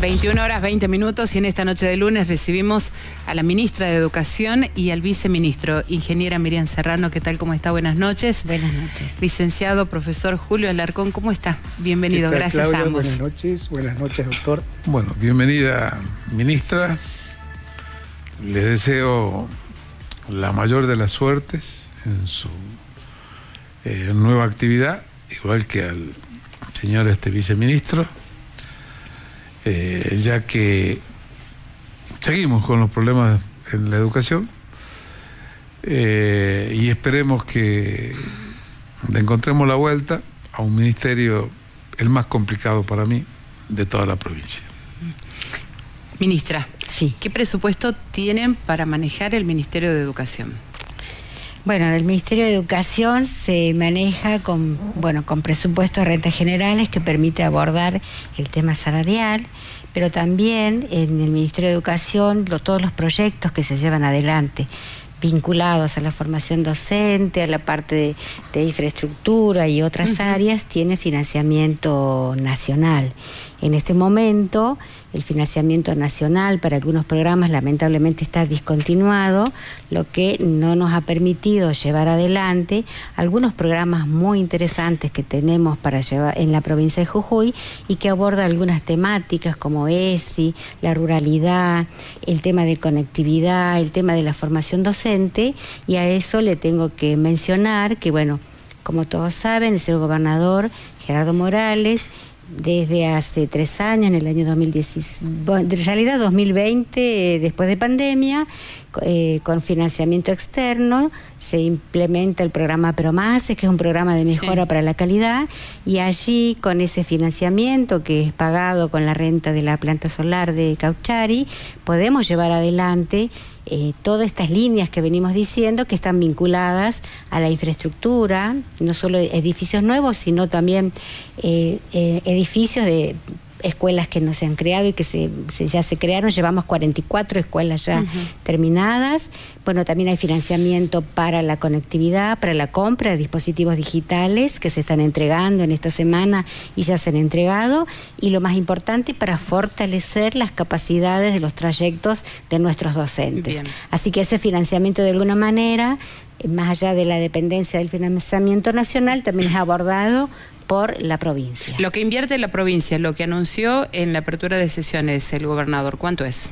21 horas 20 minutos y en esta noche de lunes recibimos a la ministra de Educación y al viceministro, ingeniera Miriam Serrano. ¿Qué tal? ¿Cómo está? Buenas noches. Buenas noches. Licenciado profesor Julio Alarcón, ¿cómo está? Bienvenido, gracias Claudia, a ambos. Buenas noches, doctor. Bueno, bienvenida, ministra. Les deseo la mayor de las suertes en su nueva actividad, igual que al señor viceministro, ya que seguimos con los problemas en la educación y esperemos que le encontremos la vuelta a un ministerio, el más complicado para mí, de toda la provincia. Ministra, sí. ¿Qué presupuesto tienen para manejar el Ministerio de Educación? Bueno, el Ministerio de Educación se maneja con presupuestos de rentas generales que permite abordar el tema salarial, pero también en el Ministerio de Educación todos los proyectos que se llevan adelante vinculados a la formación docente, a la parte de infraestructura y otras áreas, tiene financiamiento nacional. En este momento, el financiamiento nacional para algunos programas lamentablemente está discontinuado, lo que no nos ha permitido llevar adelante algunos programas muy interesantes que tenemos para llevar en la provincia de Jujuy y que aborda algunas temáticas como ESI, la ruralidad, el tema de conectividad, el tema de la formación docente, y a eso le tengo que mencionar que, bueno, como todos saben, el señor gobernador Gerardo Morales, desde hace 3 años, en el año 2010, en realidad 2020, después de pandemia, con financiamiento externo, se implementa el programa PROMACE, que es un programa de mejora para la calidad, y allí con ese financiamiento que es pagado con la renta de la planta solar de Cauchari, podemos llevar adelante todas estas líneas que venimos diciendo que están vinculadas a la infraestructura, no solo edificios nuevos, sino también edificios de escuelas que no se han creado y que ya se crearon. Llevamos 44 escuelas ya terminadas. Bueno, también hay financiamiento para la conectividad, para la compra de dispositivos digitales que se están entregando en esta semana y ya se han entregado. Y lo más importante, para fortalecer las capacidades de los trayectos de nuestros docentes. Bien. Así que ese financiamiento, de alguna manera, más allá de la dependencia del financiamiento nacional, también es abordado por la provincia. Lo que invierte la provincia, lo que anunció en la apertura de sesiones el gobernador, ¿cuánto es?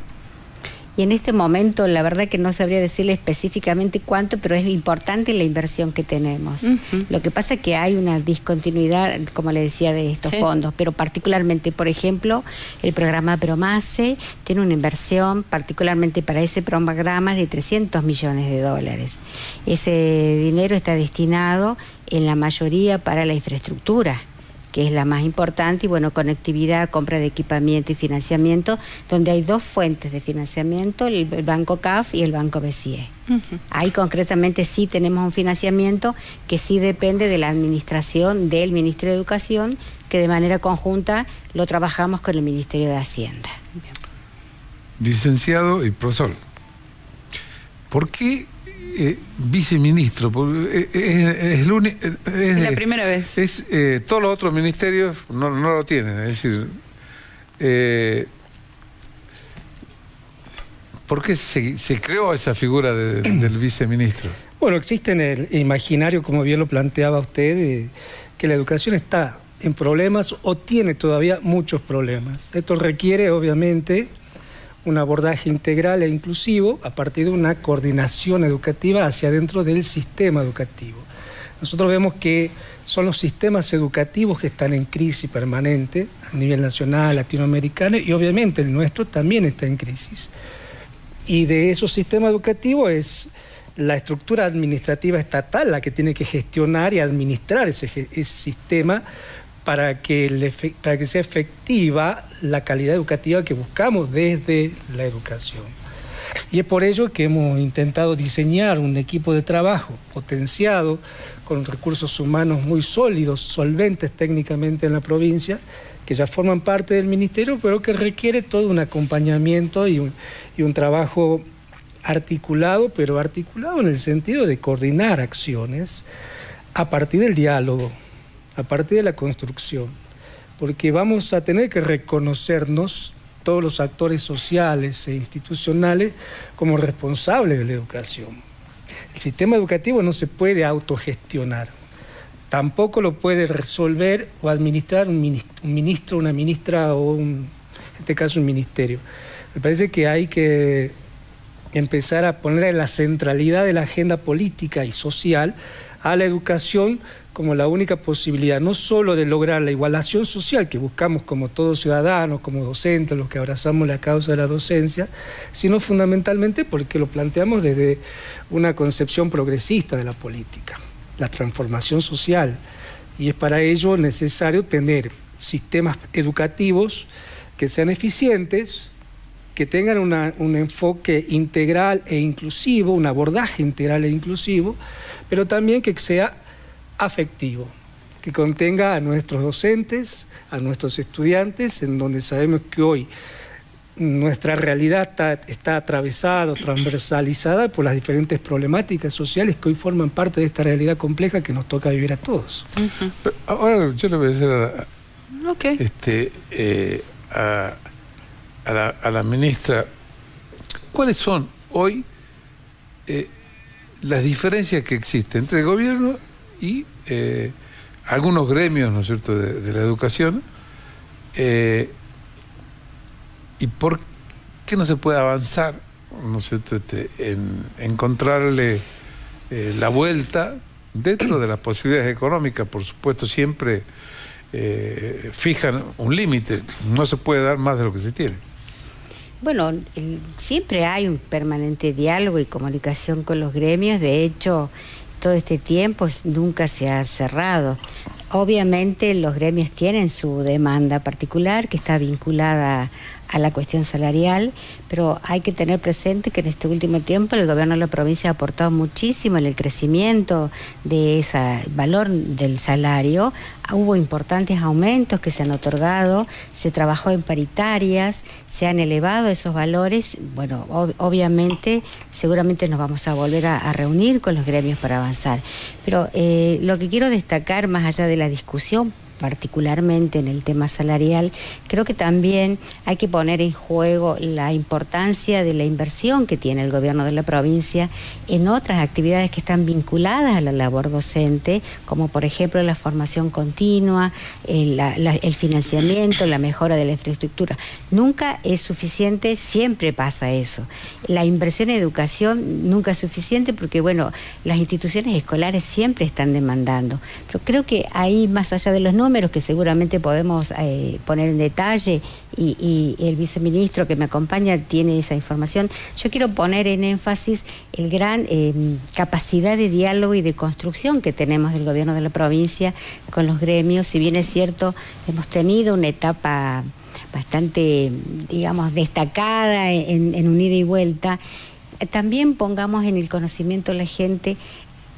Y en este momento la verdad que no sabría decirle específicamente cuánto, pero es importante la inversión que tenemos. Lo que pasa es que hay una discontinuidad, como le decía, de estos fondos, pero particularmente, por ejemplo, el programa PROMACE tiene una inversión particularmente para ese programa de $300 millones. Ese dinero está destinado en la mayoría para la infraestructura, que es la más importante, y bueno, conectividad, compra de equipamiento y financiamiento, donde hay 2 fuentes de financiamiento, el Banco CAF y el Banco BCE. Ahí concretamente sí tenemos un financiamiento que sí depende de la administración del Ministerio de Educación, que de manera conjunta lo trabajamos con el Ministerio de Hacienda. Bien. Licenciado y profesor, ¿por qué viceministro? Es la primera vez. Todos los otros ministerios no lo tienen. Es decir, ¿por qué se creó esa figura del viceministro? Bueno, existe en el imaginario, como bien lo planteaba usted, que la educación está en problemas o tiene todavía muchos problemas. Esto requiere, obviamente, un abordaje integral e inclusivo a partir de una coordinación educativa hacia adentro del sistema educativo. Nosotros vemos que son los sistemas educativos que están en crisis permanente a nivel nacional, latinoamericano, y obviamente el nuestro también está en crisis. Y de esos sistemas educativos es la estructura administrativa estatal la que tiene que gestionar y administrar ese sistema para que sea efectiva la calidad educativa que buscamos desde la educación. Y es por ello que hemos intentado diseñar un equipo de trabajo potenciado, con recursos humanos muy sólidos, solventes técnicamente en la provincia, que ya forman parte del ministerio, pero que requiere todo un acompañamiento y un trabajo articulado, pero articulado en el sentido de coordinar acciones a partir del diálogo, a partir de la construcción, porque vamos a tener que reconocernos todos los actores sociales e institucionales como responsables de la educación. El sistema educativo no se puede autogestionar, tampoco lo puede resolver o administrar un ministro, una ministra o en este caso un ministerio. Me parece que hay que empezar a poner en la centralidad de la agenda política y social a la educación como la única posibilidad, no solo de lograr la igualación social que buscamos como todos ciudadanos, como docentes, los que abrazamos la causa de la docencia, sino fundamentalmente porque lo planteamos desde una concepción progresista de la política, la transformación social, y es para ello necesario tener sistemas educativos que sean eficientes, que tengan un enfoque integral e inclusivo, un abordaje integral e inclusivo, pero también que sea afectivo, que contenga a nuestros docentes, a nuestros estudiantes, en donde sabemos que hoy nuestra realidad está atravesada o transversalizada por las diferentes problemáticas sociales que hoy forman parte de esta realidad compleja que nos toca vivir a todos. Pero ahora yo le voy a decir a la ministra, ¿cuáles son hoy las diferencias que existen entre el gobierno y algunos gremios, ¿no es cierto?, de la educación, y por qué no se puede avanzar, ¿no es cierto?, en encontrarle la vuelta dentro de las posibilidades económicas? Por supuesto, siempre fijan un límite, no se puede dar más de lo que se tiene. Bueno, siempre hay un permanente diálogo y comunicación con los gremios. De hecho, todo este tiempo nunca se ha cerrado. Obviamente los gremios tienen su demanda particular que está vinculada a la cuestión salarial, pero hay que tener presente que en este último tiempo el gobierno de la provincia ha aportado muchísimo en el crecimiento de ese valor del salario. Hubo importantes aumentos que se han otorgado, se trabajó en paritarias, se han elevado esos valores. Bueno, obviamente, seguramente nos vamos a volver a reunir con los gremios para avanzar. Pero lo que quiero destacar, más allá de la discusión, particularmente en el tema salarial, creo que también hay que poner en juego la importancia de la inversión que tiene el gobierno de la provincia en otras actividades que están vinculadas a la labor docente, como por ejemplo la formación continua, el financiamiento, la mejora de la infraestructura. Nunca es suficiente, siempre pasa eso. La inversión en educación nunca es suficiente porque, bueno, las instituciones escolares siempre están demandando. Pero creo que ahí, más allá de los números, que seguramente podemos poner en detalle, y el viceministro que me acompaña tiene esa información, yo quiero poner en énfasis el gran capacidad de diálogo y de construcción que tenemos del gobierno de la provincia con los gremios. Si bien es cierto, hemos tenido una etapa bastante, digamos, destacada en un ida y vuelta, también pongamos en el conocimiento de la gente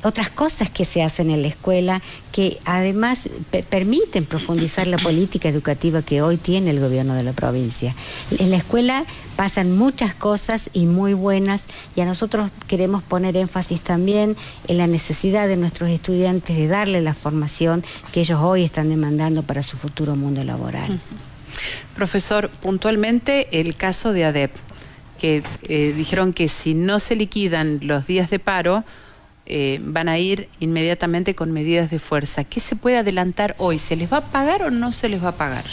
otras cosas que se hacen en la escuela que además permiten profundizar la política educativa que hoy tiene el gobierno de la provincia. En la escuela pasan muchas cosas y muy buenas, y a nosotros queremos poner énfasis también en la necesidad de nuestros estudiantes de darle la formación que ellos hoy están demandando para su futuro mundo laboral. Profesor, puntualmente el caso de ADEP, que dijeron que si no se liquidan los días de paro, van a ir inmediatamente con medidas de fuerza. ¿Qué se puede adelantar hoy? ¿Se les va a pagar o no se les va a pagar?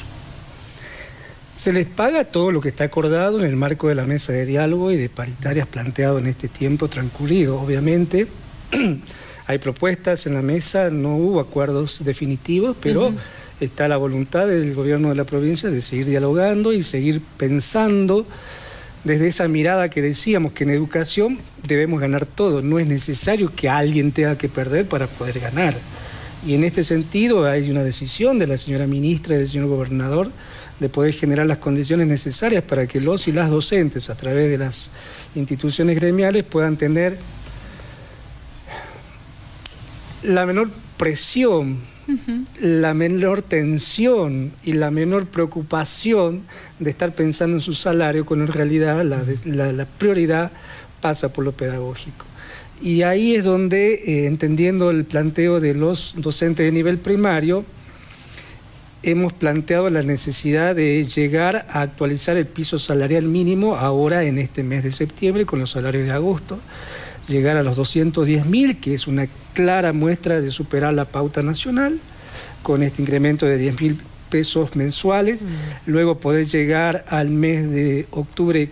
Se les paga todo lo que está acordado en el marco de la mesa de diálogo y de paritarias planteado en este tiempo transcurrido. Obviamente hay propuestas en la mesa, no hubo acuerdos definitivos, pero está la voluntad del gobierno de la provincia de seguir dialogando y seguir pensando desde esa mirada que decíamos que en educación debemos ganar todo, no es necesario que alguien tenga que perder para poder ganar. Y en este sentido hay una decisión de la señora ministra y del señor gobernador de poder generar las condiciones necesarias para que los y las docentes a través de las instituciones gremiales puedan tener la menor presión, la menor tensión y la menor preocupación de estar pensando en su salario, cuando en realidad la prioridad pasa por lo pedagógico. Y ahí es donde, entendiendo el planteo de los docentes de nivel primario, hemos planteado la necesidad de llegar a actualizar el piso salarial mínimo ahora en este mes de septiembre con los salarios de agosto, llegar a los 210.000, que es una clara muestra de superar la pauta nacional, con este incremento de 10.000 pesos mensuales, luego poder llegar al mes de octubre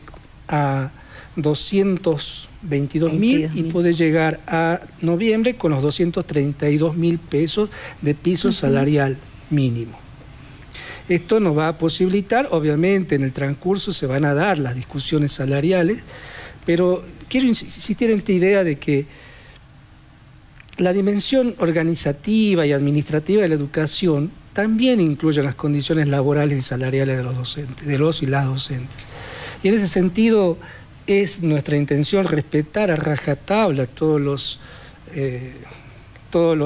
a 222.000 y poder llegar a noviembre con los 232.000 pesos de piso salarial mínimo. Esto nos va a posibilitar, obviamente en el transcurso se van a dar las discusiones salariales, pero quiero insistir en esta idea de que la dimensión organizativa y administrativa de la educación también incluye las condiciones laborales y salariales de los docentes, de los y las docentes. Y en ese sentido es nuestra intención respetar a rajatabla todos los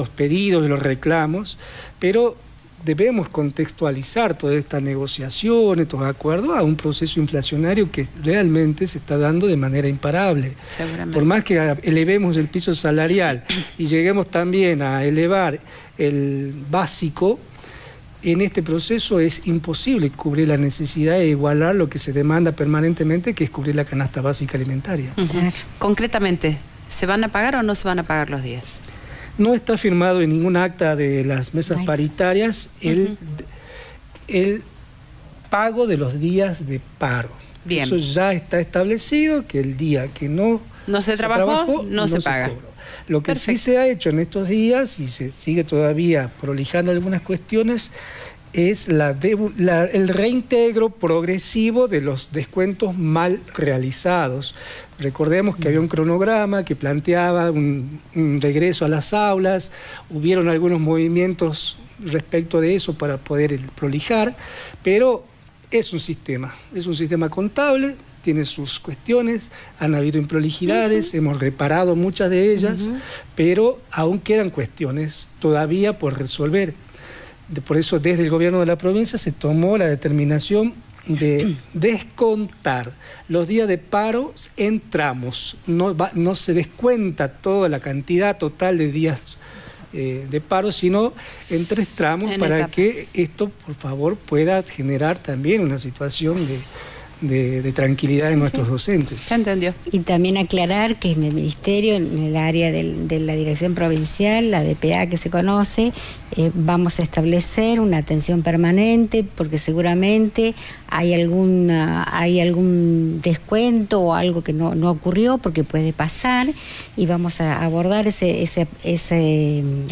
pedidos y los reclamos, pero debemos contextualizar toda esta negociación, estos acuerdos, a un proceso inflacionario que realmente se está dando de manera imparable. Por más que elevemos el piso salarial y lleguemos también a elevar el básico, en este proceso es imposible cubrir la necesidad de igualar lo que se demanda permanentemente, que es cubrir la canasta básica alimentaria. Concretamente, ¿se van a pagar o no se van a pagar los días? No está firmado en ningún acta de las mesas paritarias el pago de los días de paro. Bien. Eso ya está establecido, que el día que no se trabajó, no se paga. Lo que sí se ha hecho en estos días, y se sigue todavía prolijando algunas cuestiones, es el reintegro progresivo de los descuentos mal realizados. Recordemos que había un cronograma que planteaba un regreso a las aulas, hubieron algunos movimientos respecto de eso para poder prolijar, pero es un sistema contable, tiene sus cuestiones, han habido improlijidades, hemos reparado muchas de ellas, pero aún quedan cuestiones todavía por resolver. Por eso desde el gobierno de la provincia se tomó la determinación de descontar los días de paro en tramos, no se descuenta toda la cantidad total de días de paro, sino en 3 tramos, para etapas, que esto por favor pueda generar también una situación de tranquilidad en nuestros docentes. Se entendió. Y también aclarar que en el Ministerio, en el área de la Dirección Provincial, la DPA que se conoce, vamos a establecer una atención permanente, porque seguramente hay algún descuento o algo que no ocurrió, porque puede pasar, y vamos a abordar ese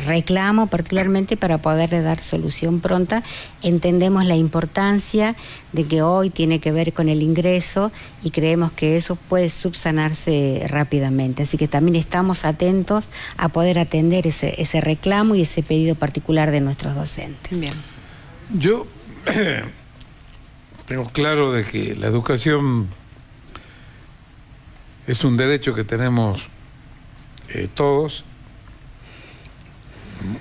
reclamo particularmente para poderle dar solución pronta. Entendemos la importancia de que hoy tiene que ver con el ingreso y creemos que eso puede subsanarse rápidamente. Así que también estamos atentos a poder atender ese reclamo y ese pedido particular de nuestros docentes. Bien. Yo tengo claro de que la educación es un derecho que tenemos todos,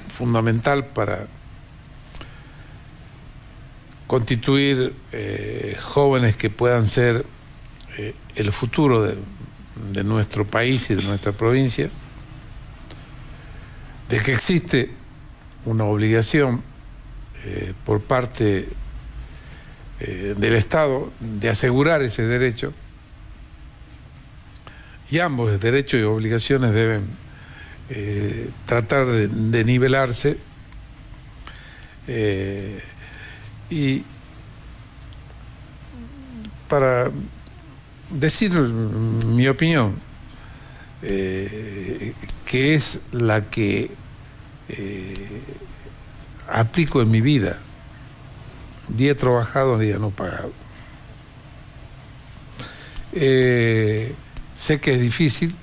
fundamental para constituir jóvenes que puedan ser el futuro de nuestro país y de nuestra provincia, de que existe una obligación por parte del Estado de asegurar ese derecho, y ambos, derechos y obligaciones, deben tratar de nivelarse, y para decir mi opinión, que es la que aplico en mi vida: día trabajado, día no pagado. Sé que es difícil,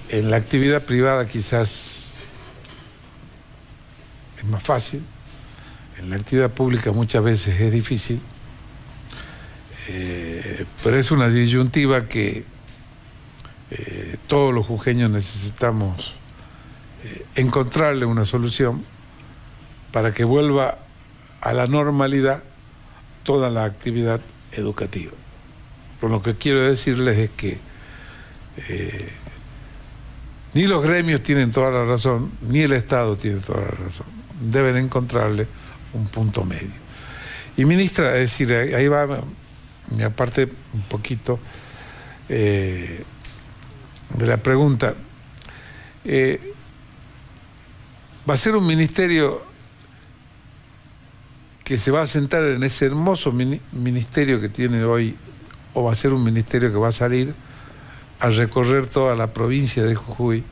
en la actividad privada quizás es más fácil, en la actividad pública muchas veces es difícil, pero es una disyuntiva que todos los jujeños necesitamos encontrarle una solución para que vuelva a la normalidad toda la actividad educativa. Por lo que quiero decirles es que ni los gremios tienen toda la razón, ni el Estado tiene toda la razón. deben encontrarle un punto medio. Y ministra, es decir, ahí va, y aparte un poquito de la pregunta, va a ser un ministerio que se va a sentar en ese hermoso ministerio que tiene hoy, o va a ser un ministerio que va a salir a recorrer toda la provincia de Jujuy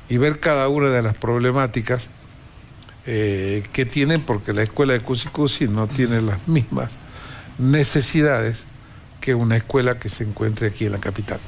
y ver cada una de las problemáticas que tienen, porque la escuela de Cusicusi no tiene las mismas necesidades que una escuela que se encuentre aquí en la capital.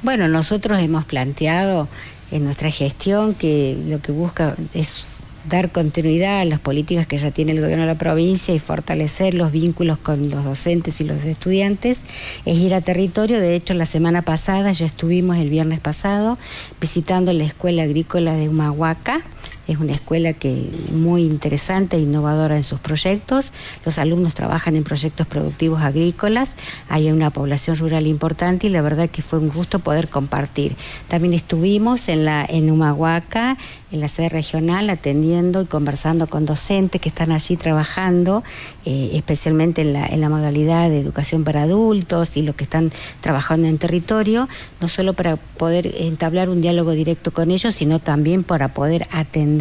Bueno, nosotros hemos planteado en nuestra gestión que lo que busca es dar continuidad a las políticas que ya tiene el gobierno de la provincia y fortalecer los vínculos con los docentes y los estudiantes, es ir a territorio. De hecho, la semana pasada, ya estuvimos el viernes pasado, visitando la Escuela Agrícola de Humahuaca. Es una escuela que muy interesante e innovadora en sus proyectos. Los alumnos trabajan en proyectos productivos agrícolas. Hay una población rural importante y la verdad que fue un gusto poder compartir. También estuvimos en Humahuaca, en la sede regional, atendiendo y conversando con docentes que están allí trabajando, especialmente en la modalidad de educación para adultos y los que están trabajando en territorio, no solo para poder entablar un diálogo directo con ellos, sino también para poder atender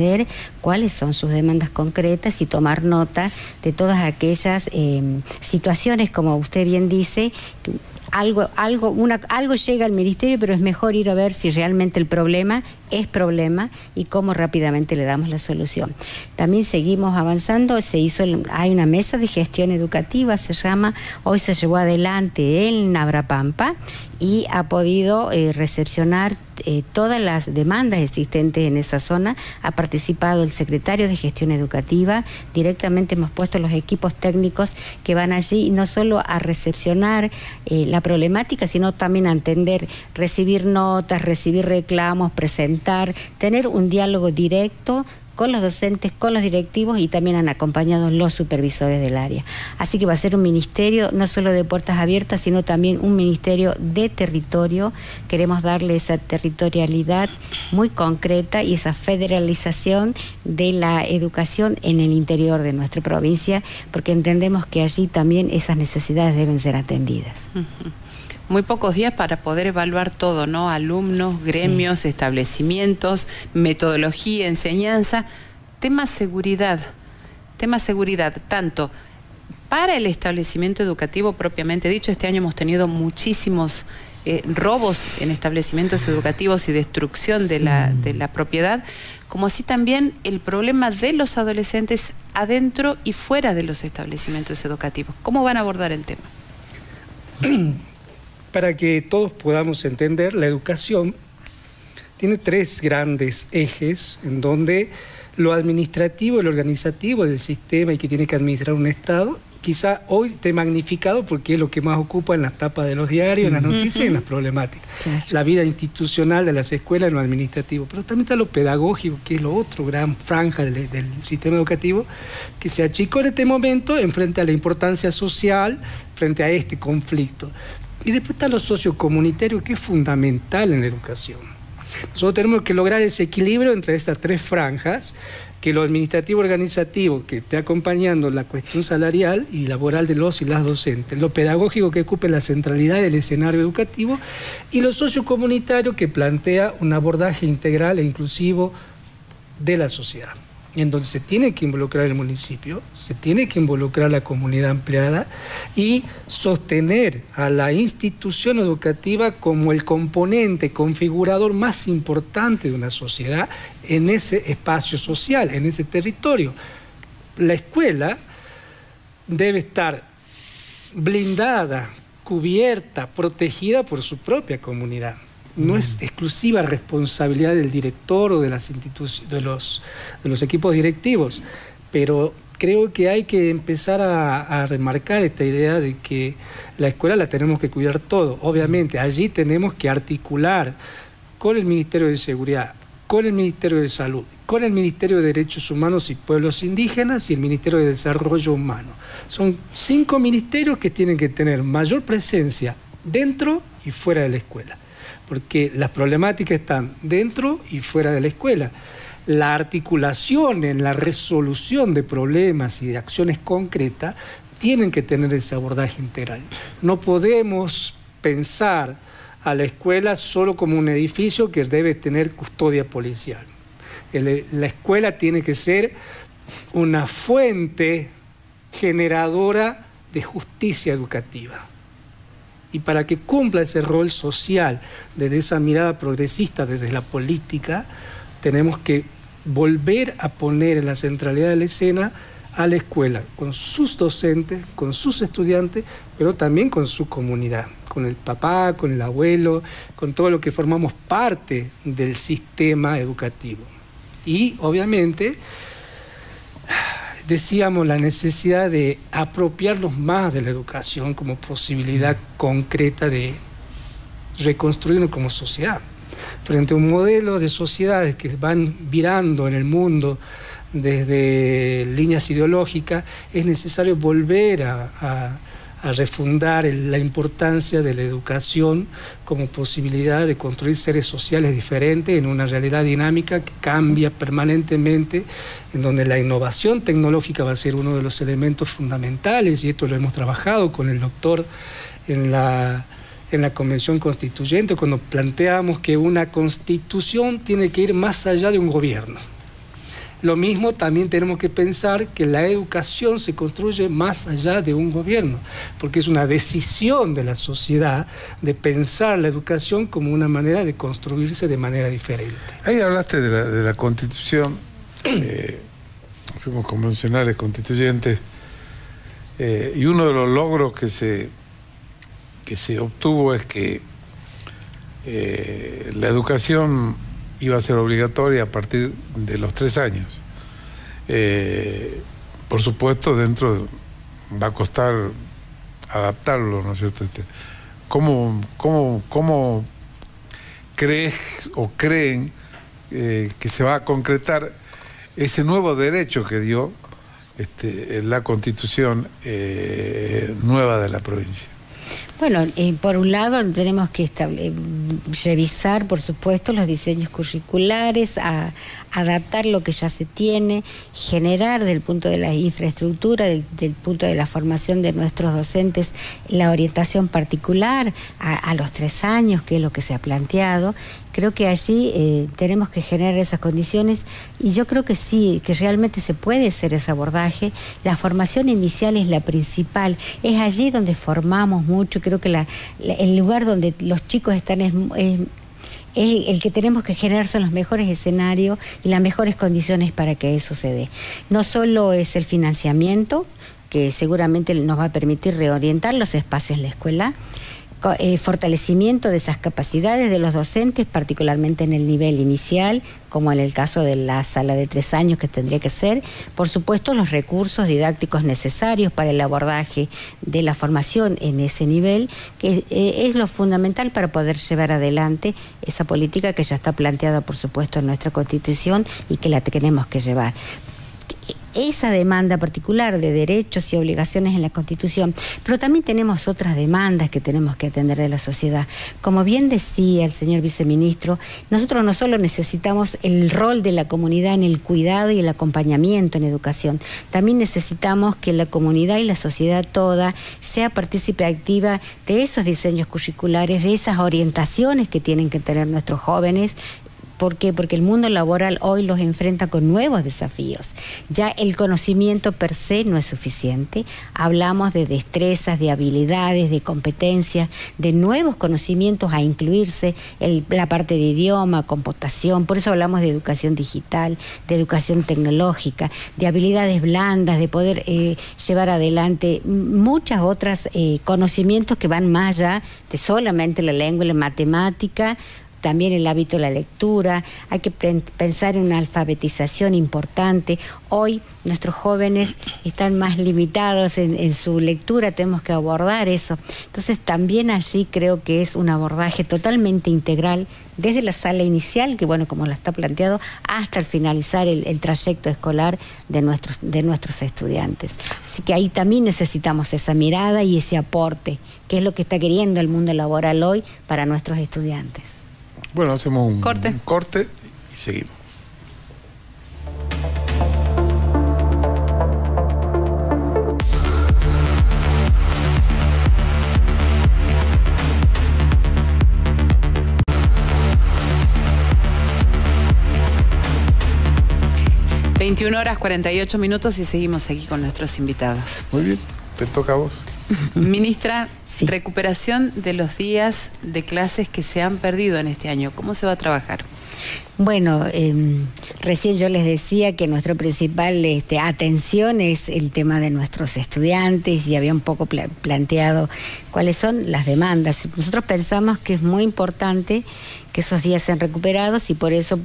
cuáles son sus demandas concretas y tomar nota de todas aquellas situaciones, como usted bien dice, algo llega al ministerio, pero es mejor ir a ver si realmente el problema es problema y cómo rápidamente le damos la solución. También seguimos avanzando, hay una mesa de gestión educativa, se llama, hoy se llevó adelante en Nabrapampa y ha podido recepcionar todas las demandas existentes en esa zona. Ha participado el secretario de Gestión Educativa, directamente hemos puesto los equipos técnicos que van allí, y no solo a recepcionar la problemática, sino también a entender, recibir notas, recibir reclamos, presentar, tener un diálogo directo con los docentes, con los directivos, y también han acompañado los supervisores del área. Así que va a ser un ministerio no solo de puertas abiertas, sino también un ministerio de territorio. Queremos darle esa territorialidad muy concreta y esa federalización de la educación en el interior de nuestra provincia, porque entendemos que allí también esas necesidades deben ser atendidas. Muy pocos días para poder evaluar todo, ¿no? Alumnos, gremios, sí, establecimientos, metodología, enseñanza, tema seguridad, tanto para el establecimiento educativo propiamente dicho. Este año hemos tenido muchísimos robos en establecimientos educativos y destrucción de la propiedad, como así también el problema de los adolescentes adentro y fuera de los establecimientos educativos. ¿Cómo van a abordar el tema? Para que todos podamos entender, la educación tiene tres grandes ejes en donde lo administrativo y lo organizativo del sistema y que tiene que administrar un Estado, quizá hoy esté magnificado porque es lo que más ocupa en las tapas de los diarios, en las noticias y en las problemáticas. Claro. La vida institucional de las escuelas en lo administrativo, pero también está lo pedagógico, que es lo otro gran franja del sistema educativo, que se achicó en este momento en frente a la importancia social, frente a este conflicto. Y después está lo sociocomunitario, que es fundamental en la educación. Nosotros tenemos que lograr ese equilibrio entre estas tres franjas, que lo administrativo organizativo, que esté acompañando la cuestión salarial y laboral de los y las docentes, lo pedagógico, que ocupe la centralidad del escenario educativo, y lo sociocomunitario, que plantea un abordaje integral e inclusivo de la sociedad, en donde se tiene que involucrar el municipio, se tiene que involucrar la comunidad ampliada y sostener a la institución educativa como el componente configurador más importante de una sociedad en ese espacio social, en ese territorio. La escuela debe estar blindada, cubierta, protegida por su propia comunidad. No es exclusiva responsabilidad del director o de las de los equipos directivos, pero creo que hay que empezar a remarcar esta idea de que la escuela la tenemos que cuidar todo. Obviamente, allí tenemos que articular con el Ministerio de Seguridad, con el Ministerio de Salud, con el Ministerio de Derechos Humanos y Pueblos Indígenas y el Ministerio de Desarrollo Humano. Son 5 ministerios que tienen que tener mayor presencia dentro y fuera de la escuela, porque las problemáticas están dentro y fuera de la escuela. la articulación en la resolución de problemas y de acciones concretas tienen que tener ese abordaje integral. No podemos pensar a la escuela solo como un edificio que debe tener custodia policial. La escuela tiene que ser una fuente generadora de justicia educativa. Y para que cumpla ese rol social, desde esa mirada progresista, desde la política, tenemos que volver a poner en la centralidad de la escena a la escuela, con sus docentes, con sus estudiantes, pero también con su comunidad, con el papá, con el abuelo, con todo lo que formamos parte del sistema educativo. Y obviamente decíamos la necesidad de apropiarnos más de la educación como posibilidad concreta de reconstruirnos como sociedad. Frente a un modelo de sociedades que van virando en el mundo desde líneas ideológicas, es necesario volver a refundar la importancia de la educación como posibilidad de construir seres sociales diferentes en una realidad dinámica que cambia permanentemente, en donde la innovación tecnológica va a ser uno de los elementos fundamentales, y esto lo hemos trabajado con el doctor en la Convención Constituyente, cuando planteamos que una constitución tiene que ir más allá de un gobierno. Lo mismo también tenemos que pensar que la educación se construye más allá de un gobierno, porque es una decisión de la sociedad de pensar la educación como una manera de construirse de manera diferente. Ahí hablaste de la Constitución, fuimos convencionales constituyentes, y uno de los logros que se obtuvo es que la educación iba a ser obligatoria a partir de los 3 años. Por supuesto, va a costar adaptarlo, ¿no es cierto? ¿Cómo crees o creen que se va a concretar ese nuevo derecho que dio la Constitución nueva de la provincia? Bueno, por un lado tenemos que revisar, por supuesto, los diseños curriculares, adaptar lo que ya se tiene, generar desde el punto de la infraestructura, del punto de la formación de nuestros docentes, la orientación particular a los 3 años, que es lo que se ha planteado. Creo que allí tenemos que generar esas condiciones, y yo creo que sí, que realmente se puede hacer ese abordaje. La formación inicial es la principal, es allí donde formamos mucho. Creo que el lugar donde los chicos están es el que tenemos que generar son los mejores escenarios y las mejores condiciones para que eso se dé. No solo es el financiamiento, que seguramente nos va a permitir reorientar los espacios en la escuela, fortalecimiento de esas capacidades de los docentes, particularmente en el nivel inicial, como en el caso de la sala de 3 años que tendría que ser. Por supuesto, los recursos didácticos necesarios para el abordaje de la formación en ese nivel, que es lo fundamental para poder llevar adelante esa política que ya está planteada, por supuesto, en nuestra Constitución y que la tenemos que llevar. Esa demanda particular de derechos y obligaciones en la Constitución, pero también tenemos otras demandas que tenemos que atender de la sociedad. Como bien decía el señor viceministro, nosotros no solo necesitamos el rol de la comunidad en el cuidado y el acompañamiento en educación, también necesitamos que la comunidad y la sociedad toda sea partícipe activa de esos diseños curriculares, de esas orientaciones que tienen que tener nuestros jóvenes. ¿Por qué? Porque el mundo laboral hoy los enfrenta con nuevos desafíos. Ya el conocimiento per se no es suficiente. Hablamos de destrezas, de habilidades, de competencias, de nuevos conocimientos a incluirse, la parte de idioma, computación. Por eso hablamos de educación digital, de educación tecnológica, de habilidades blandas, de poder llevar adelante muchas otras conocimientos que van más allá de solamente la lengua y la matemática. También el hábito de la lectura, hay que pensar en una alfabetización importante. Hoy nuestros jóvenes están más limitados en su lectura, tenemos que abordar eso. Entonces también allí creo que es un abordaje totalmente integral, desde la sala inicial, que bueno, como lo está planteado, hasta el finalizar el trayecto escolar de nuestros estudiantes. Así que ahí también necesitamos esa mirada y ese aporte, que es lo que está queriendo el mundo laboral hoy para nuestros estudiantes. Bueno, hacemos un corte y seguimos. 21 horas 48 minutos y seguimos aquí con nuestros invitados. Muy bien, te toca a vos. Ministra, Sí. recuperación de los días de clases que se han perdido en este año. ¿Cómo se va a trabajar? Bueno, recién yo les decía que nuestra principal atención es el tema de nuestros estudiantes y había un poco planteado cuáles son las demandas. Nosotros pensamos que es muy importante que esos días sean recuperados y por eso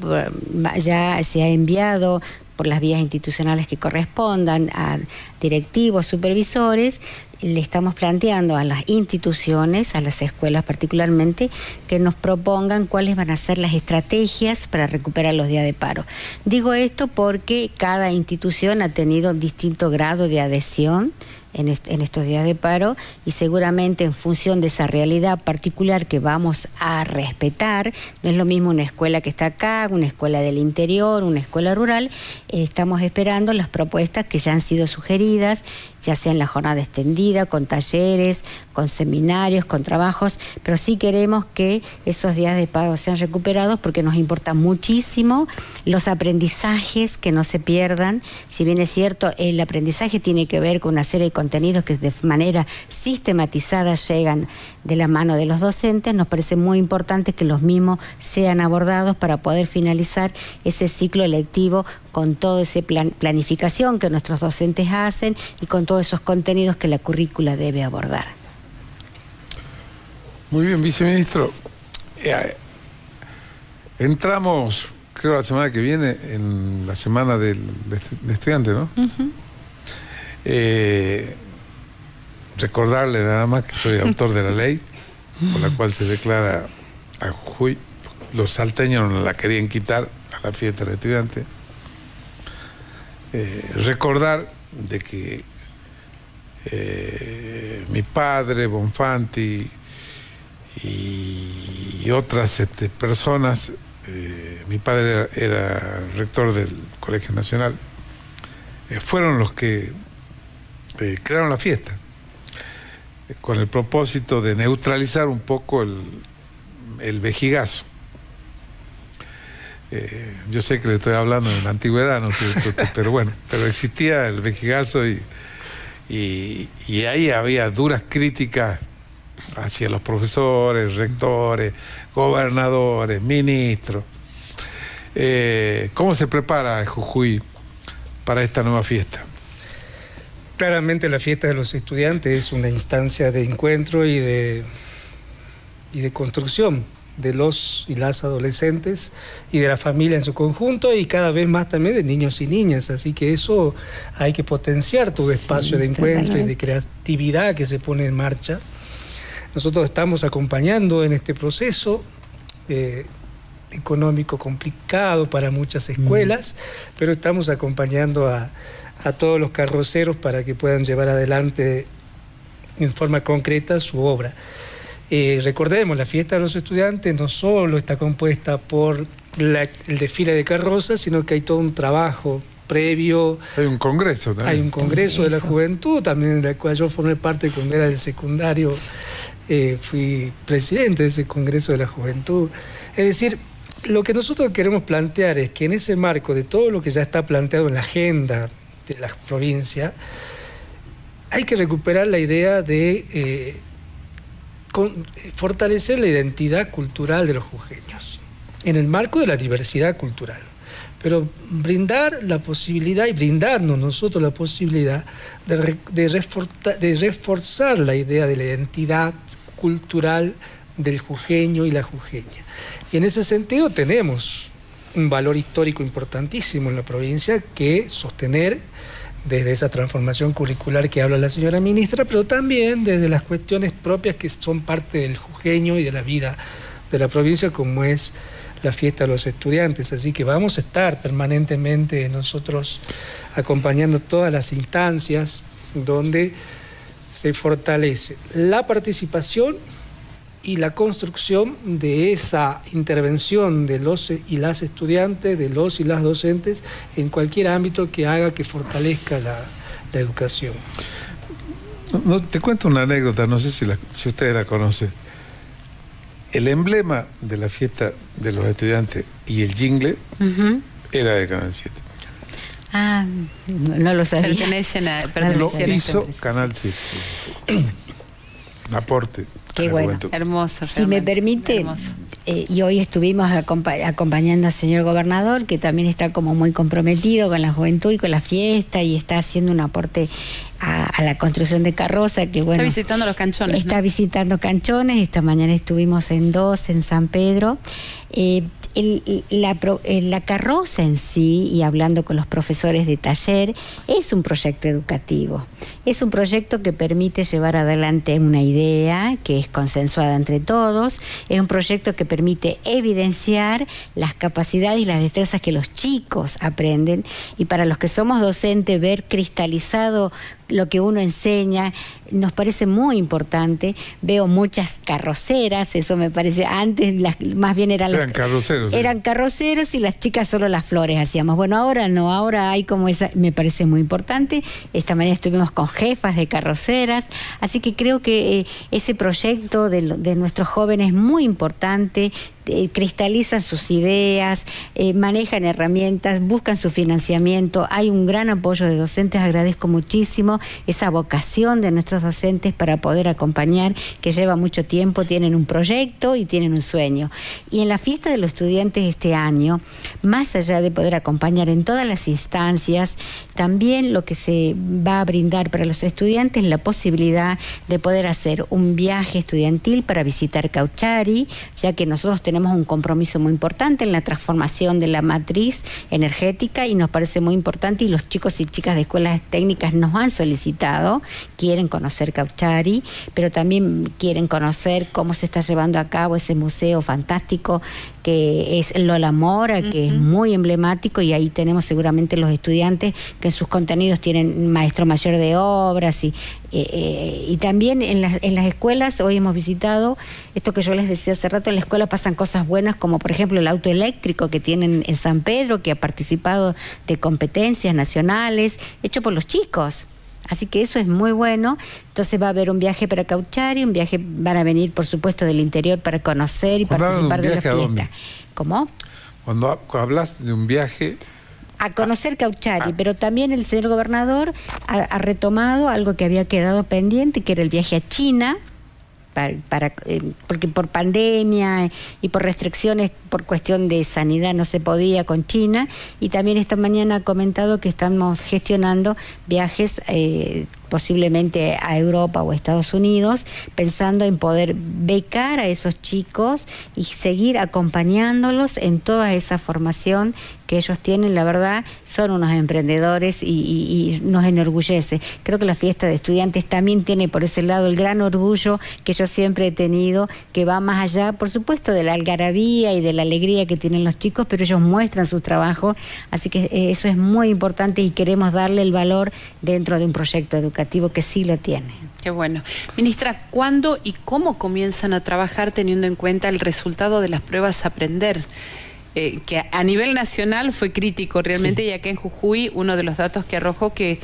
ya se ha enviado por las vías institucionales que correspondan a directivos, supervisores. Le estamos planteando a las instituciones, a las escuelas particularmente, que nos propongan cuáles van a ser las estrategias para recuperar los días de paro. Digo esto porque cada institución ha tenido distinto grado de adhesión en estos días de paro y seguramente en función de esa realidad particular que vamos a respetar, no es lo mismo una escuela que está acá, una escuela del interior, una escuela rural. Estamos esperando las propuestas que ya han sido sugeridas, ya sea en la jornada extendida, con talleres, con seminarios, con trabajos, pero sí queremos que esos días de paro sean recuperados porque nos importa muchísimo los aprendizajes, que no se pierdan. Si bien es cierto, el aprendizaje tiene que ver con una serie de contenidos que de manera sistematizada llegan de la mano de los docentes, nos parece muy importante que los mismos sean abordados para poder finalizar ese ciclo lectivo con toda esa planificación que nuestros docentes hacen y con todos esos contenidos que la currícula debe abordar. Muy bien, viceministro. Entramos, creo, la semana que viene, en la semana del estudiante, ¿no? Uh-huh. Recordarle nada más que soy autor de la ley por la cual se declara a Jujuy. Los salteños no la querían quitar a la fiesta del estudiante. Recordar de que mi padre, Bonfanti y otras personas, mi padre era rector del Colegio Nacional, fueron los que crearon la fiesta con el propósito de neutralizar un poco el vejigazo. Yo sé que le estoy hablando de la antigüedad, ¿no? Pero bueno, pero existía el vejigazo y ahí había duras críticas hacia los profesores, rectores, gobernadores, ministros. ¿Cómo se prepara Jujuy para esta nueva fiesta? Claramente la fiesta de los estudiantes es una instancia de encuentro y de construcción de los y las adolescentes y de la familia en su conjunto y cada vez más también de niños y niñas, así que eso hay que potenciar todo espacio de encuentro y de creatividad que se pone en marcha. Nosotros estamos acompañando en este proceso económico complicado para muchas escuelas, pero estamos acompañando a todos los carroceros para que puedan llevar adelante en forma concreta su obra. Recordemos, la fiesta de los estudiantes no solo está compuesta por el desfile de carrozas, sino que hay todo un trabajo previo. Hay un congreso también. Hay un congreso de la juventud, también del cual yo formé parte cuando era del secundario. Fui presidente de ese congreso de la juventud. Es decir, lo que nosotros queremos plantear es que en ese marco de todo lo que ya está planteado en la agenda de la provincia, hay que recuperar la idea de fortalecer la identidad cultural de los jujeños, en el marco de la diversidad cultural, pero brindar la posibilidad y brindarnos nosotros la posibilidad de reforzar la idea de la identidad cultural del jujeño y la jujeña. Y en ese sentido tenemos un valor histórico importantísimo en la provincia que sostener desde esa transformación curricular que habla la señora ministra, pero también desde las cuestiones propias que son parte del jujeño y de la vida de la provincia, como es la fiesta de los estudiantes. Así que vamos a estar permanentemente nosotros acompañando todas las instancias donde se fortalece la participación y la construcción de esa intervención de los y las estudiantes, de los y las docentes, en cualquier ámbito que haga que fortalezca la educación. No, te cuento una anécdota, no sé si ustedes la conocen. El emblema de la fiesta de los estudiantes y el jingle era de Canal 7. Ah, no lo sabía. Pertenecen a Lo esta hizo empresa. Canal 7. Aporte. Qué a la bueno. juventud. Hermoso. Si me realmente, permite, hermoso. y hoy estuvimos acompañando al señor gobernador, que también está como muy comprometido con la juventud y con la fiesta, y está haciendo un aporte a la construcción de carroza, que bueno, Está visitando los canchones, está ¿no? visitando canchones. Esta mañana estuvimos en 2 en San Pedro. La carroza en sí, y hablando con los profesores de taller, es un proyecto educativo. Es un proyecto que permite llevar adelante una idea que es consensuada entre todos. Es un proyecto que permite evidenciar las capacidades y las destrezas que los chicos aprenden. Y para los que somos docentes, ver cristalizado lo que uno enseña nos parece muy importante. Veo muchas carroceras, eso me parece. Antes más bien eran carroceros. eran carroceros, y las chicas solo las flores hacíamos. Bueno, ahora no, ahora hay como esa, me parece muy importante. Esta mañana estuvimos con jefas de carroceras, así que creo que ese proyecto de nuestros jóvenes es muy importante. Cristalizan sus ideas, manejan herramientas, buscan su financiamiento. Hay un gran apoyo de docentes. Agradezco muchísimo esa vocación de nuestros docentes para poder acompañar, que lleva mucho tiempo. Tienen un proyecto y tienen un sueño. Y en la fiesta de los estudiantes este año, más allá de poder acompañar en todas las instancias, también lo que se va a brindar para los estudiantes es la posibilidad de poder hacer un viaje estudiantil para visitar Cauchari, ya que nosotros tenemos un compromiso muy importante en la transformación de la matriz energética, y nos parece muy importante, y los chicos y chicas de escuelas técnicas nos han solicitado, quieren conocer Cauchari, pero también quieren conocer cómo se está llevando a cabo ese museo fantástico que es Lola Mora, que es muy emblemático, y ahí tenemos seguramente los estudiantes que en sus contenidos tienen maestro mayor de obras, y también en las escuelas. Hoy hemos visitado esto que yo les decía hace rato. En la escuela pasan cosas buenas, como por ejemplo el auto eléctrico que tienen en San Pedro, que ha participado de competencias nacionales, hecho por los chicos. Así que eso es muy bueno. Entonces va a haber un viaje para Cauchari, un viaje, van a venir por supuesto del interior para conocer y participar de la fiesta. ¿Cómo? Cuando hablas de un viaje a conocer Cauchari, pero también el señor gobernador ha retomado algo que había quedado pendiente, que era el viaje a China, porque por pandemia y por restricciones, por cuestión de sanidad, no se podía con China. Y también esta mañana ha comentado que estamos gestionando viajes posiblemente a Europa o a Estados Unidos, pensando en poder becar a esos chicos y seguir acompañándolos en toda esa formación que ellos tienen. La verdad, son unos emprendedores y nos enorgullece. Creo que la fiesta de estudiantes también tiene por ese lado el gran orgullo que yo siempre he tenido, que va más allá, por supuesto, de la algarabía y de la alegría que tienen los chicos, pero ellos muestran su trabajo, así que eso es muy importante, y queremos darle el valor dentro de un proyecto educativo que sí lo tiene. Qué bueno. Ministra, ¿cuándo y cómo comienzan a trabajar teniendo en cuenta el resultado de las pruebas Aprender? Que a nivel nacional fue crítico realmente, sí. Y acá en Jujuy uno de los datos que arrojó que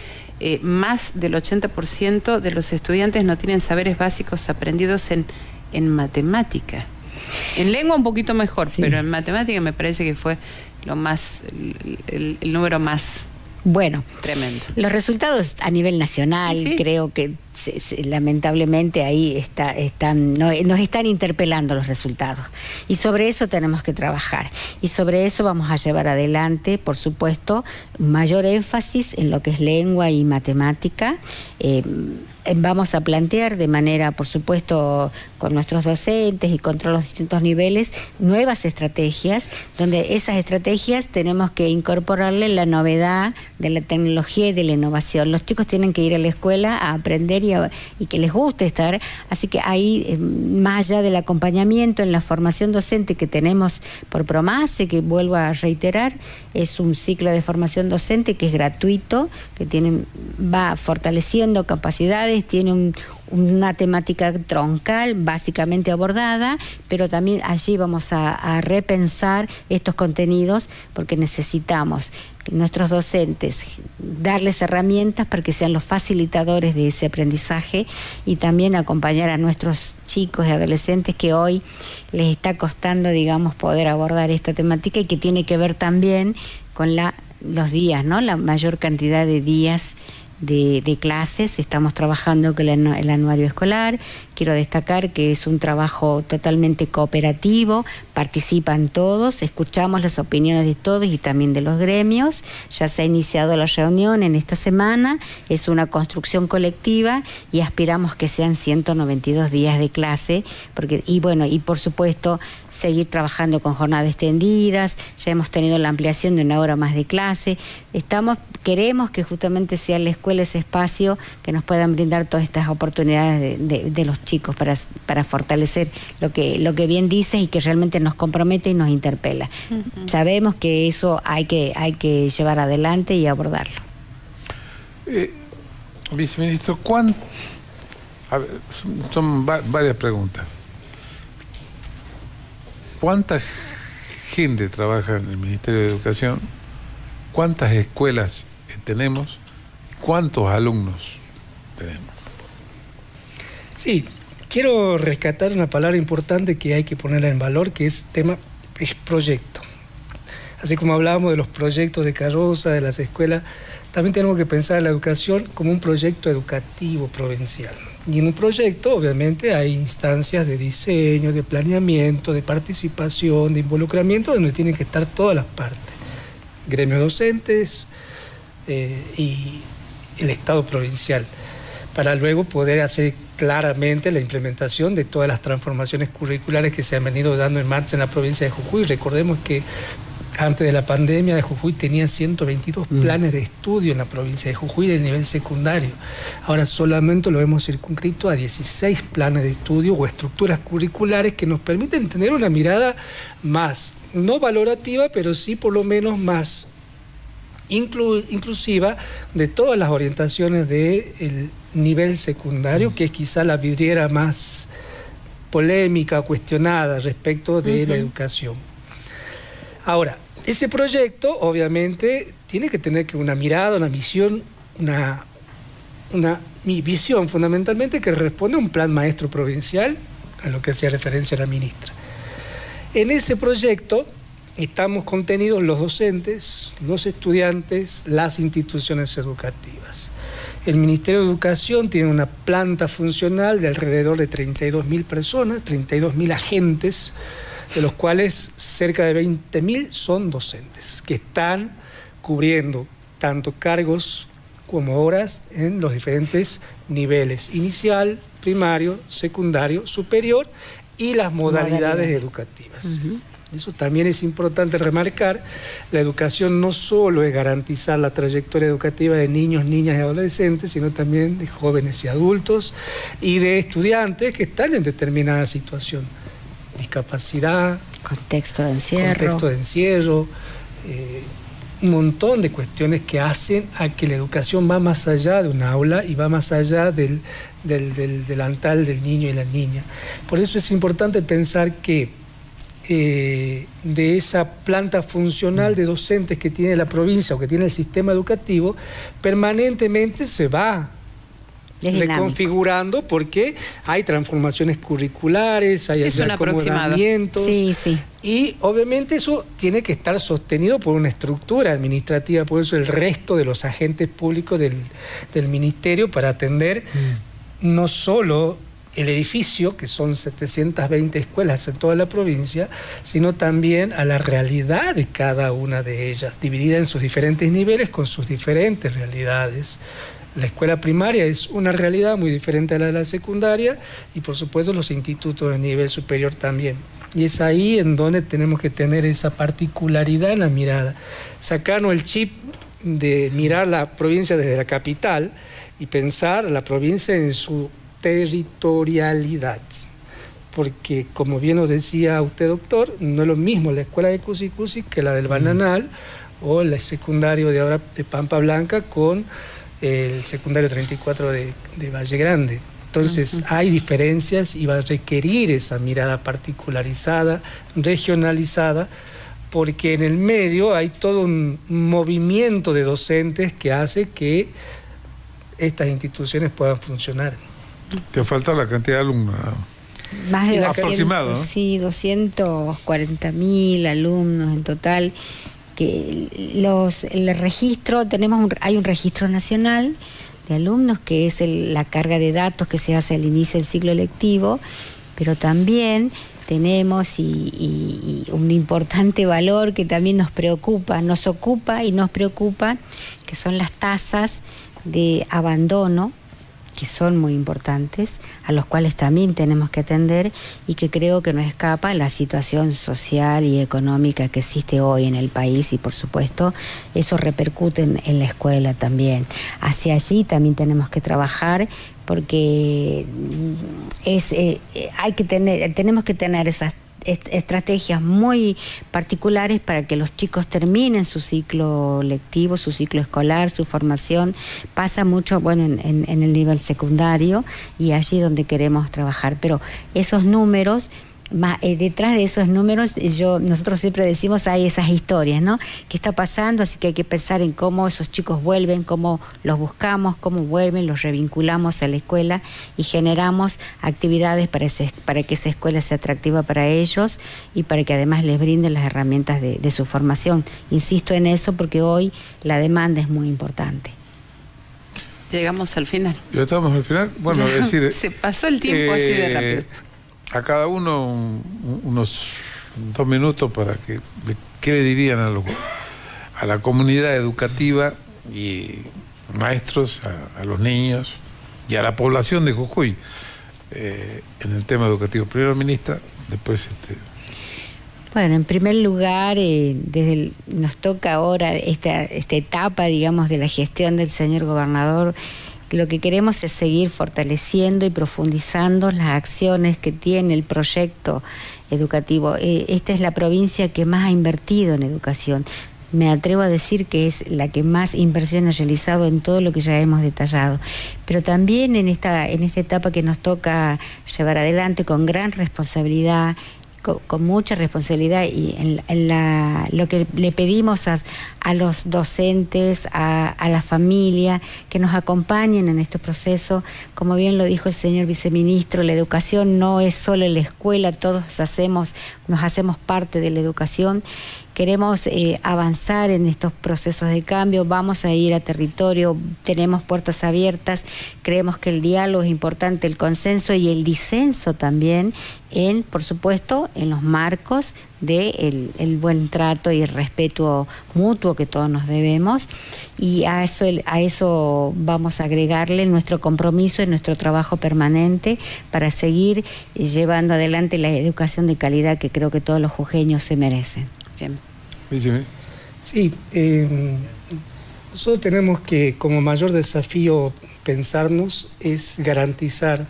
más del 80% de los estudiantes no tienen saberes básicos aprendidos en matemática. En lengua un poquito mejor, sí. Pero en matemática me parece que fue lo más, el número más... Bueno, tremendo. Los resultados a nivel nacional, sí. Creo que lamentablemente ahí nos están interpelando los resultados, y sobre eso tenemos que trabajar, y sobre eso vamos a llevar adelante, por supuesto, mayor énfasis en lo que es lengua y matemática. Vamos a plantear de manera, por supuesto, con nuestros docentes y con todos los distintos niveles, nuevas estrategias, donde esas estrategias tenemos que incorporarle la novedad de la tecnología y de la innovación. Los chicos tienen que ir a la escuela a aprender y que les guste estar, así que ahí, más allá del acompañamiento en la formación docente que tenemos por PROMACE, que vuelvo a reiterar, es un ciclo de formación docente que es gratuito, que va fortaleciendo capacidades, tiene una temática troncal básicamente abordada, pero también allí vamos a repensar estos contenidos, porque necesitamos que nuestros docentes darles herramientas para que sean los facilitadores de ese aprendizaje, y también acompañar a nuestros chicos y adolescentes que hoy les está costando, digamos, poder abordar esta temática, y que tiene que ver también con la los días, ¿no? La mayor cantidad de días de clases. Estamos trabajando con el anuario escolar. Quiero destacar que es un trabajo totalmente cooperativo, participan todos, escuchamos las opiniones de todos y también de los gremios. Ya se ha iniciado la reunión en esta semana, es una construcción colectiva y aspiramos que sean 192 días de clase, y por supuesto seguir trabajando con jornadas extendidas. Ya hemos tenido la ampliación de 1 hora más de clase. Queremos que justamente sea la escuela ese espacio que nos puedan brindar todas estas oportunidades de los chicos para fortalecer lo que bien dices y que realmente nos compromete y nos interpela. Sabemos que eso hay que llevar adelante y abordarlo. Viceministro, son varias preguntas. ¿Cuánta gente trabaja en el Ministerio de Educación? ¿Cuántas escuelas tenemos? ¿Cuántos alumnos tenemos? Sí, quiero rescatar una palabra importante que hay que ponerla en valor, que es proyecto. Así como hablábamos de los proyectos de Carroza, de las escuelas, también tenemos que pensar en la educación como un proyecto educativo provincial. Y en un proyecto, obviamente, hay instancias de diseño, de planeamiento, de participación, de involucramiento, donde tienen que estar todas las partes. Gremios docentes y el Estado provincial, para luego poder hacer claramente la implementación de todas las transformaciones curriculares que se han venido dando en marcha en la provincia de Jujuy. Recordemos que antes de la pandemia de Jujuy tenía 122 planes de estudio en la provincia de Jujuy del nivel secundario. Ahora solamente lo hemos circunscrito a 16 planes de estudio o estructuras curriculares que nos permiten tener una mirada más, no valorativa, pero sí por lo menos más inclusiva de todas las orientaciones del nivel secundario, que es quizá la vidriera más polémica o cuestionada respecto de la educación. Ahora, ese proyecto obviamente tiene que tener una mirada, una visión, una visión fundamentalmente que responde a un plan maestro provincial, a lo que hacía referencia la ministra. En ese proyecto estamos contenidos los docentes, los estudiantes, las instituciones educativas. El Ministerio de Educación tiene una planta funcional de alrededor de 32.000 personas, 32.000 agentes, de los cuales cerca de 20.000 son docentes, que están cubriendo tanto cargos como horas en los diferentes niveles, inicial, primario, secundario, superior y las modalidades educativas. Eso también es importante remarcar. La educación no solo es garantizar la trayectoria educativa de niños, niñas y adolescentes, sino también de jóvenes y adultos y de estudiantes que están en determinada situación. Discapacidad, contexto de encierro, un montón de cuestiones que hacen a que la educación va más allá de un aula y va más allá del delantal del niño y la niña. Por eso es importante pensar que de esa planta funcional de docentes que tiene la provincia o que tiene el sistema educativo, permanentemente se va reconfigurando porque hay transformaciones curriculares, hay acomodamientos. Sí. Y obviamente eso tiene que estar sostenido por una estructura administrativa, por eso el resto de los agentes públicos del ministerio para atender no solo el edificio, que son 720 escuelas en toda la provincia, sino también a la realidad de cada una de ellas, dividida en sus diferentes niveles con sus diferentes realidades. La escuela primaria es una realidad muy diferente a la de la secundaria y por supuesto los institutos de nivel superior también. Y es ahí en donde tenemos que tener esa particularidad en la mirada, sacarnos el chip de mirar la provincia desde la capital y pensar la provincia en su territorialidad, porque como bien nos decía usted, doctor, no es lo mismo la escuela de Cusicusi que la del Bananal o el secundario de ahora de Pampa Blanca con el secundario 34 de Valle Grande. Entonces hay diferencias y va a requerir esa mirada particularizada, regionalizada, porque en el medio hay todo un movimiento de docentes que hace que estas instituciones puedan funcionar. Te falta la cantidad de alumnos. Más de 200, aproximado, ¿no? Sí, 240.000 alumnos en total. que el registro, hay un registro nacional de alumnos que es la carga de datos que se hace al inicio del ciclo lectivo, pero también tenemos y un importante valor que también nos preocupa, nos ocupa y nos preocupa, que son las tasas de abandono, que son muy importantes, a los cuales también tenemos que atender y que creo que no escapa la situación social y económica que existe hoy en el país y por supuesto eso repercute en la escuela también. Hacia allí también tenemos que trabajar porque tenemos que tener esas estrategias muy particulares para que los chicos terminen su ciclo lectivo, su ciclo escolar, su formación. Pasa mucho, bueno, en el nivel secundario y allí donde queremos trabajar. Pero esos números, detrás de esos números, nosotros siempre decimos hay esas historias, ¿no? ¿Qué está pasando? Así que hay que pensar en cómo esos chicos vuelven, cómo los buscamos, cómo vuelven, los revinculamos a la escuela y generamos actividades para que esa escuela sea atractiva para ellos y para que además les brinden las herramientas de su formación. Insisto en eso porque hoy la demanda es muy importante. Llegamos al final. ¿Ya estamos al final? Bueno, es decir... Se pasó el tiempo así de rápido. A cada uno unos 2 minutos para ¿qué le dirían a la comunidad educativa y maestros, a los niños y a la población de Jujuy en el tema educativo? Primero, ministra, después... Bueno, en primer lugar, nos toca ahora esta etapa, digamos, de la gestión del señor gobernador. Lo que queremos es seguir fortaleciendo y profundizando las acciones que tiene el proyecto educativo. Esta es la provincia que más ha invertido en educación. Me atrevo a decir que es la que más inversión ha realizado en todo lo que ya hemos detallado. Pero también en esta etapa que nos toca llevar adelante con gran responsabilidad, con mucha responsabilidad y lo que le pedimos a los docentes, a la familia, que nos acompañen en este proceso. Como bien lo dijo el señor viceministro, la educación no es solo la escuela, todos nos hacemos parte de la educación. Queremos avanzar en estos procesos de cambio, vamos a ir a territorio, tenemos puertas abiertas, creemos que el diálogo es importante, el consenso y el disenso también, por supuesto, en los marcos del buen trato y el respeto mutuo que todos nos debemos, y a eso vamos a agregarle nuestro compromiso y nuestro trabajo permanente para seguir llevando adelante la educación de calidad que creo que todos los jujeños se merecen. Bien. Sí, nosotros tenemos que, como mayor desafío pensarnos, es garantizar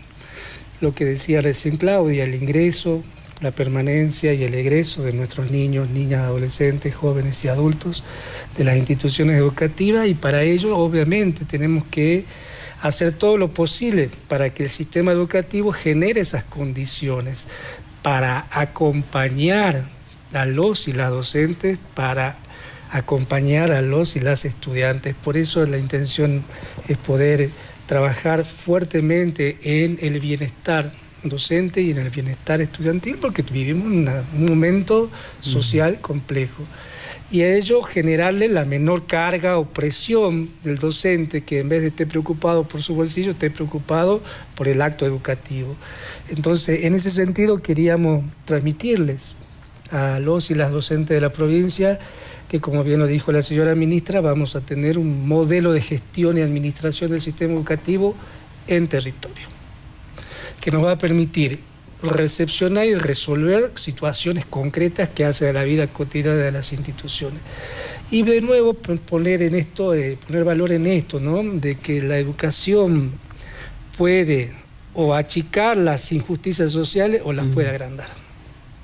lo que decía recién Claudia, el ingreso, la permanencia y el egreso de nuestros niños, niñas, adolescentes, jóvenes y adultos de las instituciones educativas, y para ello obviamente tenemos que hacer todo lo posible para que el sistema educativo genere esas condiciones para acompañar a los y las docentes, para acompañar a los y las estudiantes. Por eso la intención es poder trabajar fuertemente en el bienestar docente y en el bienestar estudiantil, porque vivimos un momento social complejo. Y a ello generarle la menor carga o presión del docente, que en vez de estar preocupado por su bolsillo, esté preocupado por el acto educativo. Entonces, en ese sentido queríamos transmitirles a los y las docentes de la provincia que, como bien lo dijo la señora ministra, vamos a tener un modelo de gestión y administración del sistema educativo en territorio, que nos va a permitir recepcionar y resolver situaciones concretas que hacen a la vida cotidiana de las instituciones. Y de nuevo poner valor en esto, ¿no? De que la educación puede o achicar las injusticias sociales o las puede agrandar.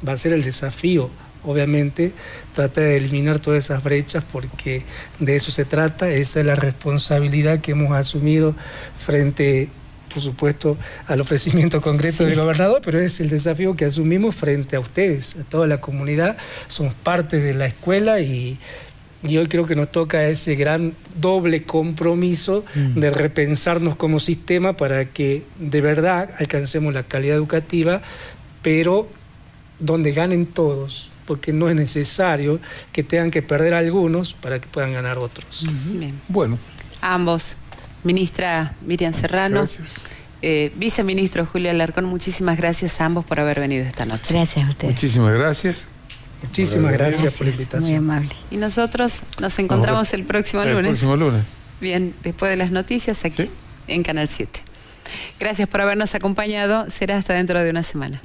Va a ser el desafío, obviamente, tratar de eliminar todas esas brechas, porque de eso se trata. Esa es la responsabilidad que hemos asumido frente, por supuesto, al ofrecimiento concreto del gobernador, pero es el desafío que asumimos frente a ustedes, a toda la comunidad. Somos parte de la escuela y hoy creo que nos toca ese gran doble compromiso de repensarnos como sistema para que de verdad alcancemos la calidad educativa, pero donde ganen todos, porque no es necesario que tengan que perder algunos para que puedan ganar otros. Bien. Bueno. A ambos, ministra Miriam Serrano, Gracias. viceministro Julio Alarcón, muchísimas gracias a ambos por haber venido esta noche. Gracias a ustedes. Muchísimas gracias. Muchísimas gracias por la invitación. Muy amable. Y nosotros nos encontramos el próximo lunes. El próximo lunes. Bien, después de las noticias aquí Sí. en Canal 7. Gracias por habernos acompañado. Será hasta dentro de una semana.